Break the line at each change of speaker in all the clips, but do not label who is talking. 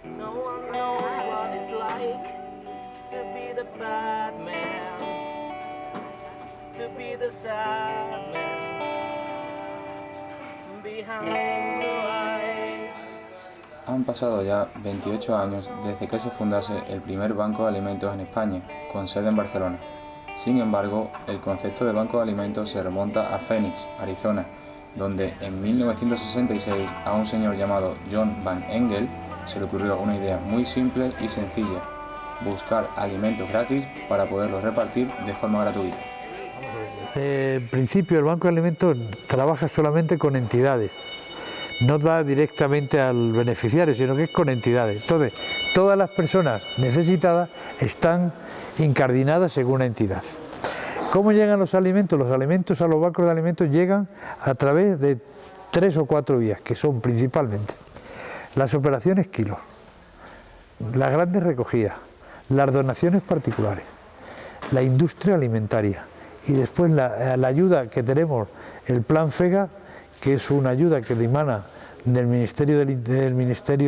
No one knows what it's like to be the bad man, to be the sad man behind the light.
Han pasado ya 28 años desde que se fundase el primer banco de alimentos en España, con sede en Barcelona. Sin embargo, el concepto de banco de alimentos se remonta a Phoenix, Arizona, donde en 1966 a un señor llamado John Van Engel se le ocurrió una idea muy simple y sencilla: buscar alimentos gratis para poderlos repartir de forma gratuita.
En principio el Banco de Alimentos trabaja solamente con entidades, no da directamente al beneficiario, sino que es con entidades. Entonces, todas las personas necesitadas están incardinadas según una entidad. ¿Cómo llegan los alimentos? Los alimentos a los bancos de alimentos llegan a través de 3 o 4 vías, que son principalmente las operaciones kilo, las grandes recogidas, las donaciones particulares, la industria alimentaria y después la ayuda que tenemos, el Plan FEGA, que es una ayuda que dimana del Ministerio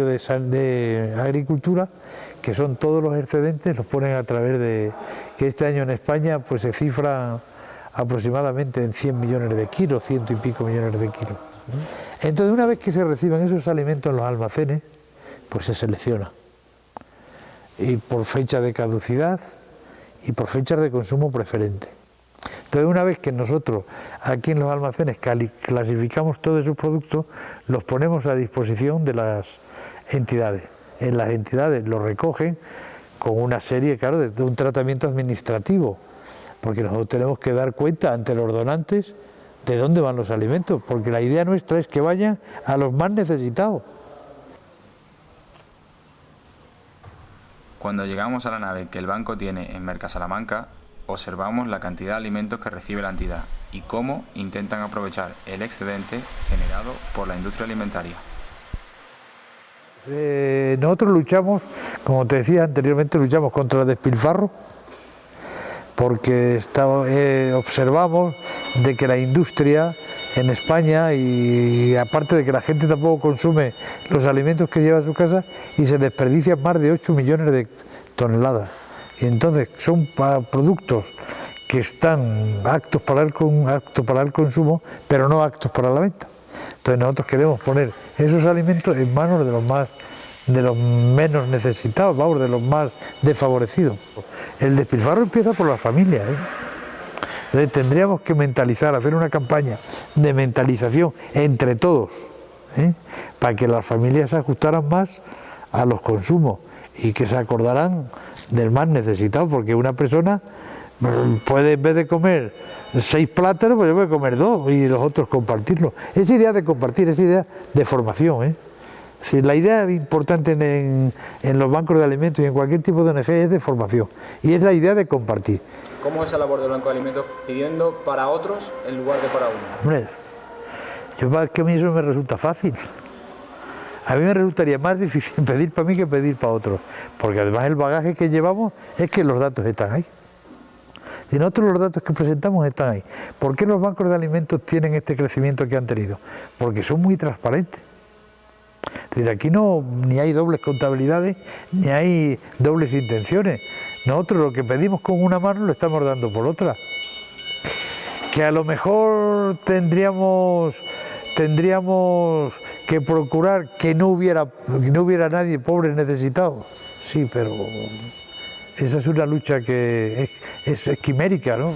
de Agricultura, que son todos los excedentes, los ponen a través de, que este año en España pues se cifra aproximadamente en 100 millones de kilos, 100 y pico millones de kilos. Entonces, una vez que se reciben esos alimentos en los almacenes, pues se selecciona, y por fecha de caducidad y por fechas de consumo preferente. Entonces, una vez que nosotros aquí en los almacenes clasificamos todos esos productos, los ponemos a disposición de las entidades. En las entidades los recogen con una serie, claro, de un tratamiento administrativo, porque nosotros tenemos que dar cuenta ante los donantes de dónde van los alimentos, porque la idea nuestra es que vayan a los más necesitados.
Cuando llegamos a la nave que el banco tiene en Mercasalamanca, observamos la cantidad de alimentos que recibe la entidad y cómo intentan aprovechar el excedente generado por la industria alimentaria.
Nosotros luchamos, como te decía anteriormente, luchamos contra el despilfarro, porque observamos de que la industria en España, y aparte de que la gente tampoco consume los alimentos que lleva a su casa, y se desperdician más de 8 millones de toneladas. Y entonces son productos que están aptos para el consumo, pero no aptos para la venta. Entonces nosotros queremos poner esos alimentos en manos de los menos necesitados, vamos, de los más desfavorecidos. El despilfarro empieza por la familia, Entonces tendríamos que mentalizar, hacer una campaña de mentalización entre todos, para que las familias se ajustaran más a los consumos y que se acordaran del más necesitado, porque una persona puede, en vez de comer 6 plátanos, pues puede comer 2 y los otros compartirlos. Esa idea de compartir, esa idea de formación, Es decir, la idea importante en los bancos de alimentos y en cualquier tipo de ONG es de formación, y es la idea de compartir.
¿Cómo es esa labor del Banco de Alimentos pidiendo para otros en lugar de para uno?
Hombre, que a mí eso me resulta fácil. A mí me resultaría más difícil pedir para mí que pedir para otros, porque además el bagaje que llevamos es que los datos están ahí. Y nosotros los datos que presentamos están ahí. ¿Por qué los bancos de alimentos tienen este crecimiento que han tenido? Porque son muy transparentes. Desde aquí ni hay dobles contabilidades, ni hay dobles intenciones. Nosotros lo que pedimos con una mano lo estamos dando por otra. Que a lo mejor tendríamos que procurar que no hubiera nadie pobre necesitado. Sí, pero esa es una lucha que es quimérica, ¿no?